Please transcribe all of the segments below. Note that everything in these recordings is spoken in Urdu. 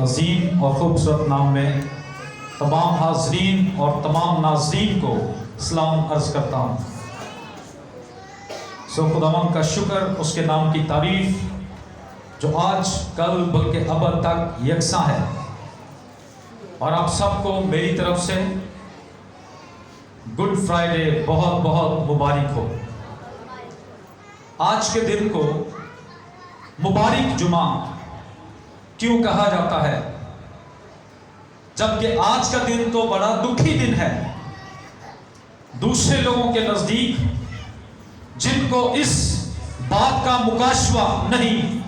عظیم اور خوبصورت نام میں تمام حاضرین اور تمام ناظرین کو سلام عرض کرتا ہوں۔ خداوند کا شکر، اس کے نام کی تعریف جو آج کل بلکہ ابد تک یکساں ہے، اور آپ سب کو میری طرف سے گڈ فرائیڈے بہت بہت مبارک ہو۔ آج کے دن کو مبارک جمعہ کیوں کہا جاتا ہے، جبکہ آج کا دن تو بڑا دکھی دن ہے؟ دوسرے لوگوں کے نزدیک جن کو اس بات کا مکاشفہ نہیں،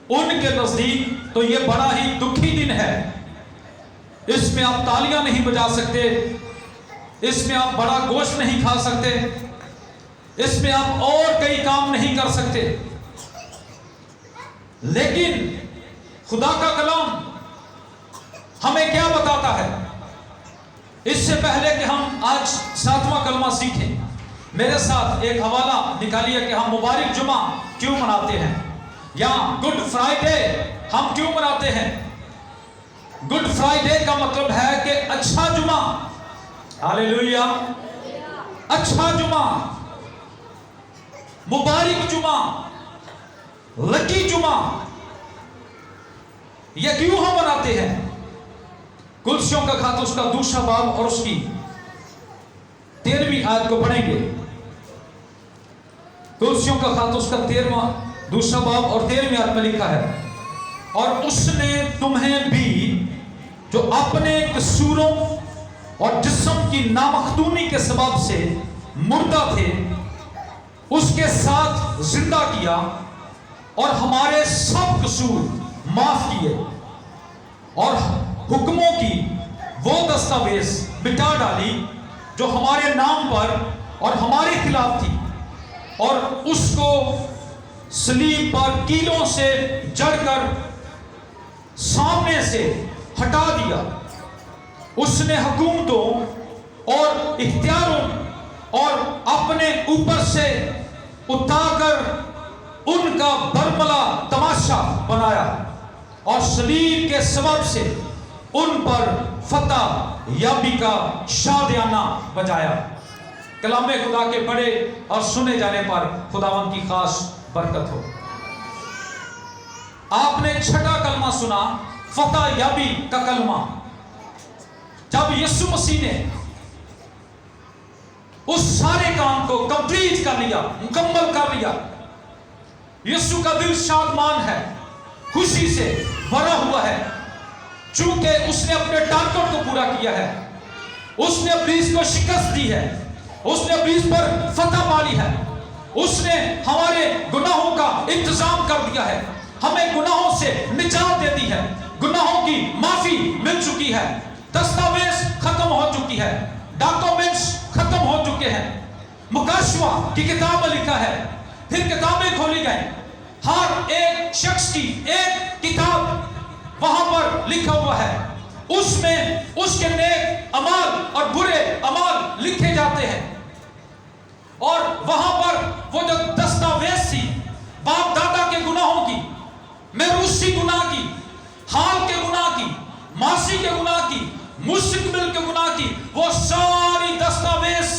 ان کے نزدیک تو یہ بڑا ہی دکھی دن ہے۔ اس میں آپ تالیاں نہیں بجا سکتے، اس میں آپ بڑا گوشت نہیں کھا سکتے، اس میں آپ اور کئی کام نہیں کر سکتے۔ لیکن خدا کا کلام ہمیں کیا بتاتا ہے؟ اس سے پہلے کہ ہم آج 7واں کلمہ سیکھیں، میرے ساتھ ایک حوالہ نکالیے کہ ہم مبارک جمعہ کیوں مناتے ہیں، یا گڈ فرائیڈے ہم کیوں مناتے ہیں۔ گڈ فرائیڈے کا مطلب ہے کہ اچھا جمعہ، ہاللیلویا، اچھا جمعہ، مبارک جمعہ، لکی جمعہ۔ یہ کیوں ہم مناتے ہیں؟ کلسیوں کا خط اس کا دوسرا باب اور اس کی 13ویں آیت کو پڑھیں گے۔ کلسیوں کا خط اس کا 13واں دوسرا باب اور 13ویں آیت میں لکھا ہے، اور اس نے تمہیں بھی جو اپنے قصوروں اور جسم کی نامختونی کے سبب سے مردہ تھے، اس کے ساتھ زندہ کیا، اور ہمارے سب قصور معاف کیے، اور حکموں کی وہ دستاویز مٹا ڈالی جو ہمارے نام پر اور ہمارے خلاف تھی، اور اس کو صلیب پر کیلوں سے جڑ کر سامنے سے ہٹا دیا۔ اس نے حکومتوں اور اختیاروں اور اپنے اوپر سے اٹھا کر ان کا برملا تماشا بنایا، اور صلیب کے سبب سے ان پر فتح یابی کا شادیانہ بجایا۔ کلام خدا کے پڑھے اور سنے جانے پر خداوند کی خاص برکت ہو۔ آپ نے چھٹا کلمہ سنا، فتح یابی کا کلمہ۔ جب یسوع مسیح نے اس سارے کام کو کمپلیٹ کر لیا، مکمل کر لیا، یسوع کا دل شادمان ہے، خوشی سے بھرا ہوا ہے، چونکہ اس نے اپنے ٹارگٹ کو پورا کیا ہے، اس نے ابلیس کو شکست دی ہے، اس نے ابلیس پر فتح پالی ہے، اس نے ہمارے گناہوں کا انتظام کر دیا ہے، ہمیں گناہوں سے نجات دے دی ہے، گناہوں کی معافی مل چکی ہے، دستاویز ختم ہو چکی ہے، ڈاکومنٹس ختم ہو چکے ہیں، مکاشفہ کی کتاب میں لکھا ہے، پھر کتابیں کھولی گئیں، ہر ایک شخص کی ایک کتاب وہاں پر لکھا ہوا ہے، اس میں اس کے نیک اعمال اور برے اعمال لکھے جاتے ہیں، اور وہاں پر وہ جو دستاویز تھی باپ دادا کے گناہوں کی، میروثی گناہ کی، حال کے گناہ کی، ماضی کے گناہ کی، مستقبل کے گناہ کی، وہ ساری دستاویز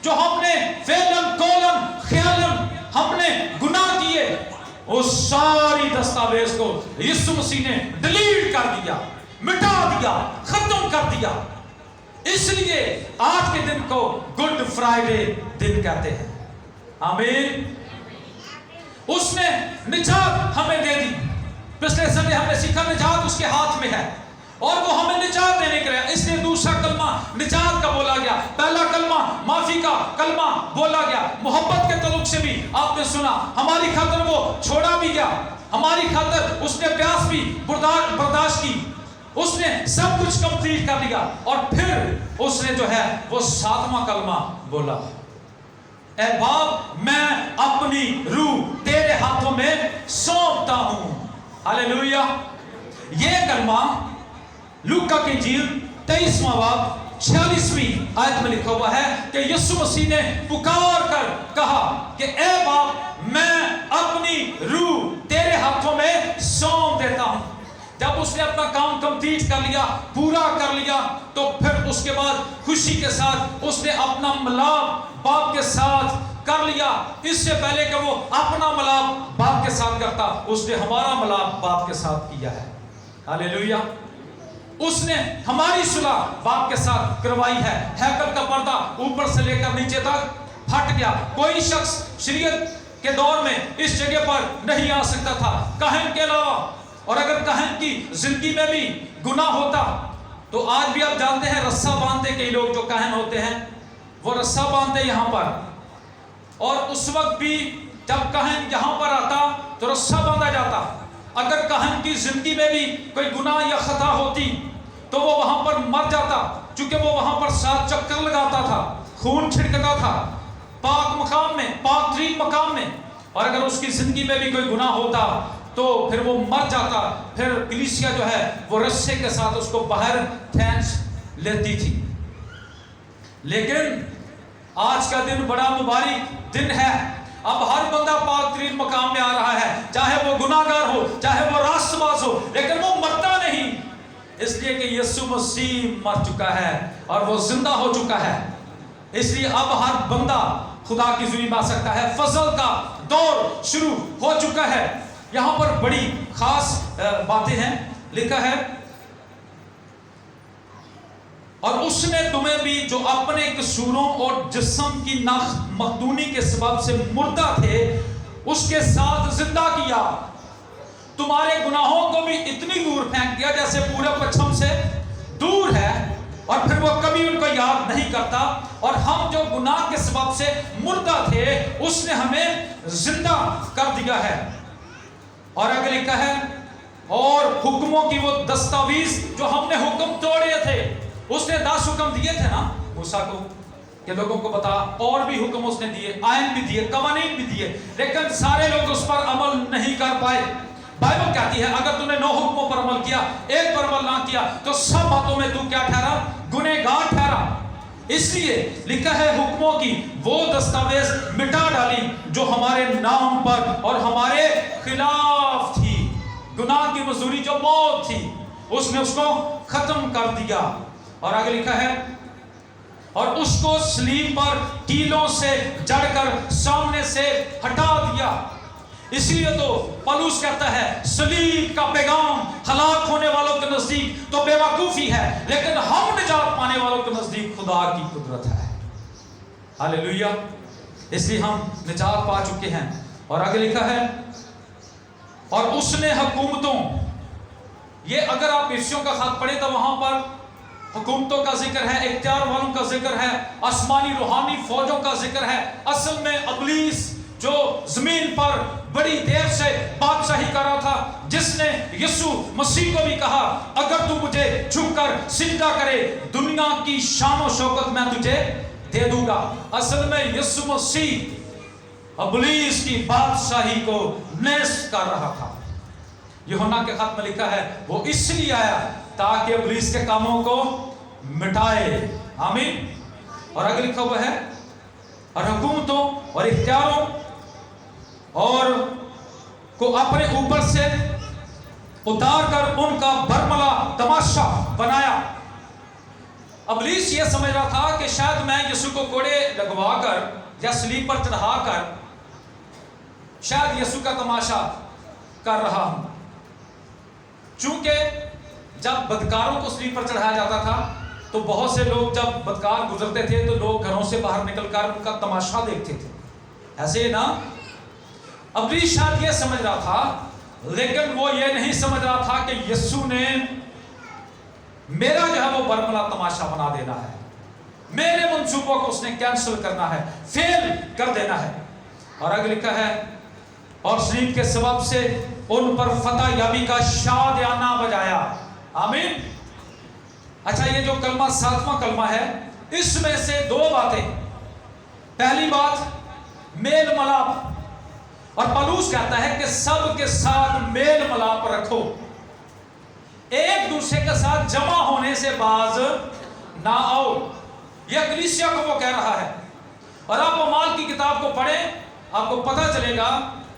جو ہم نے فعلاً قولاً خیالاً ہم نے گناہ کیے، اس ساری دستاویز کو یسوع مسیح نے ڈیلیٹ کر دیا، مٹا دیا، ختم کر دیا۔ اس لیے آج کے دن کو گڈ فرائیڈے دن کہتے ہیں۔ آمین۔ اس نے نجات ہمیں دے دی۔ پچھلے سنڈے ہم نے سیکھا نجات اس کے ہاتھ میں ہے، اور وہ ہمیں نجات دینے کے لیے، اس لیے دوسرا کلمہ نجات کا بولا گیا، پہلا کلمہ معافی کا کلمہ بولا گیا۔ محبت کے تعلق سے بھی آپ نے سنا، ہماری خاطر وہ چھوڑا بھی گیا، ہماری خاطر اس نے پیاس بھی برداشت کی، اس نے سب کچھ کمپلیٹ کر لیا، اور پھر اس نے جو ہے وہ 7واں کلمہ بولا، اے باپ میں اپنی روح تیرے ہاتھوں میں سونپتا ہوں۔ ہاللیلویا۔ یہ کلمہ لوکا کی انجیل 23واں باب 46ویں آیت میں لکھا ہوا ہے کہ یسوع مسیح نے پکار کر کہا کہ اے باپ میں اپنی روح تیرے ہاتھوں میں سونپ دیتا ہوں۔ جب اس نے اپنا کام کمپلیٹ کر لیا، پورا کر لیا، تو پھر اس کے بعد خوشی کے ساتھ اس نے اپنا ملاپ باپ کے ساتھ کر لیا۔ اس سے پہلے کہ وہ اپنا ملاپ باپ کے ساتھ کرتا، اس نے ہمارا ملاپ باپ کے ساتھ کیا ہے۔ ہاللیلویہ۔ اس نے ہماری صلح باپ کے ساتھ کروائی ہے۔ ہیکل کا پردہ اوپر سے لے کر نیچے تک پھٹ گیا۔ کوئی شخص شریعت کے دور میں اس جگہ پر نہیں آ سکتا تھا کاہن کے علاوہ، اور اگر کاہن کی زندگی میں بھی گناہ ہوتا تو آج بھی آپ جانتے ہیں رسا باندھتے، کئی لوگ جو کاہن ہوتے ہیں وہ رسا باندھتے یہاں پر، اور اس وقت بھی جب کاہن یہاں پر آتا تو رسا باندھا جاتا۔ اگر کاہن کی زندگی میں بھی کوئی گناہ یا خطا ہوتی تو وہ وہاں پر مر جاتا، چونکہ وہ وہاں پر 7 چکر لگاتا تھا، خون چھڑکتا تھا پاک مقام میں، پاک ترین مقام میں، اور اگر اس کی زندگی میں بھی کوئی گناہ ہوتا تو پھر وہ مر جاتا۔ پھر کلیسیا جو ہے وہ رسے کے ساتھ اس کو باہر کھینچ لیتی تھی۔ لیکن آج کا دن بڑا مبارک دن ہے۔ اب ہر بندہ پاک ترین مقام میں آ رہا ہے، چاہے وہ گناہ گار ہو، چاہے وہ راست باز ہو، لیکن وہ مرتا نہیں، اس لیے کہ یسوع مسیح مر چکا ہے اور وہ زندہ ہو چکا ہے۔ اس لیے اب ہر بندہ خدا کی حضوری میں آ سکتا ہے۔ فضل کا دور شروع ہو چکا ہے۔ یہاں پر بڑی خاص باتیں ہیں، لکھا ہے اور اس نے تمہیں بھی جو اپنے قصوروں اور جسم کی مخدونی کے سبب سے مردہ تھے اس کے ساتھ زندہ کیا، تمہارے گناہوں کو بھی اتنی دور پھینک دیا جیسے پورے پچھم سے دور ہے، اور پھر وہ کبھی ان کو یاد نہیں کرتا، اور ہم جو گناہ کے سبب سے مردہ تھے اس نے ہمیں زندہ کر دیا ہے۔ اور آگے لکھا ہے اور حکموں کی وہ دستاویز جو ہم نے حکم توڑے تھے، اس نے 10 حکم دیے تھے نا موسیٰ کو کہ لوگوں کو بتا، اور بھی حکم اس نے دیے، آئین بھی دیے، قوانین بھی دیے، لیکن سارے لوگ اس پر عمل نہیں کر پائے۔ بائبل کہتی ہے اگر تم نے 9 حکموں پر عمل کیا، ایک پر عمل نہ کیا، تو سب باتوں میں تو کیا ٹھہرا؟ گنہگار ٹھہرا۔ اس لیے لکھا ہے حکموں کی وہ دستاویز مٹا ڈالی جو ہمارے نام پر اور ہمارے خلاف تھی۔ گناہ کی مزدوری جو موت تھی اس نے اس کو ختم کر دیا۔ اور آگے لکھا ہے اور اس کو صلیب پر کیلوں سے جڑ کر سامنے سے ہٹا دیا۔ اسی لیے تو پولس کہتا ہے صلیب کا پیغام ہلاک ہونے والوں کے نزدیک تو بے وقوفی ہے، لیکن ہم نجات پانے والوں کے نزدیک خدا کی قدرت ہے۔ ہاللیلویہ۔ اس لیے ہم نجات پا چکے ہیں۔ اور آگے لکھا ہے اور اس نے حکومتوں، یہ اگر آپ افسیوں کا خط پڑھیں تو وہاں پر حکومتوں کا ذکر ہے، اختیار والوں کا ذکر ہے، آسمانی روحانی فوجوں کا ذکر ہے۔ اصل میں ابلیس جو زمین پر بڑی دیر سے بادشاہی کر رہا تھا، جس نے یسوع مسیح کو بھی کہا اگر تو مجھے جھک کر سجدہ کرے دنیا کی شان و شوکت میں تجھے دے دوں گا۔ اصل میں یسوع مسیح ابلیس کی بادشاہی کو نیست کر رہا تھا۔ یوحنا کے خط میں لکھا ہے وہ اس لیے آیا تاکہ ابلیس کے کاموں کو مٹائے۔ آمین۔ اور آگے لکھا ہوا ہے اور حکومتوں اور اختیاروں اور کو اپنے اوپر سے اتار کر ان کا برملا تماشا بنایا۔ ابلیس یہ سمجھ رہا تھا کہ شاید میں یسوع کو کوڑے لگوا کر یا صلیب پر چڑھا کر شاید یسوع کا تماشا کر رہا ہوں، چونکہ جب بدکاروں کو صلیب پر چڑھایا جاتا تھا تو بہت سے لوگ جب بدکار گزرتے تھے تو لوگ گھروں سے باہر نکل کر ان کا تماشا دیکھتے تھے، ایسے ہی نا۔ ابلیس شاید یہ سمجھ رہا تھا، لیکن وہ یہ نہیں سمجھ رہا تھا کہ یسوع نے میرا جو ہے وہ برملا تماشا بنا دینا ہے، میرے منصوبوں کو اس نے کینسل کرنا ہے، فیل کر دینا ہے۔ اور آگے لکھا ہے اور صلیب کے سبب سے ان پر فتح یابی کا شادیانہ بجایا۔ آمین۔ اچھا، یہ جو کلمہ 7واں کلمہ ہے، اس میں سے 2 باتیں۔ پہلی بات میل ملاپ، اور پولس کہتا ہے کہ سب کے ساتھ میل ملاپ رکھو، ایک دوسرے کے ساتھ جمع ہونے سے باز نہ آؤ۔ یہ کلیسیا کو وہ کہہ رہا ہے۔ اور آپ اعمال کی کتاب کو پڑھیں، آپ کو پتہ چلے گا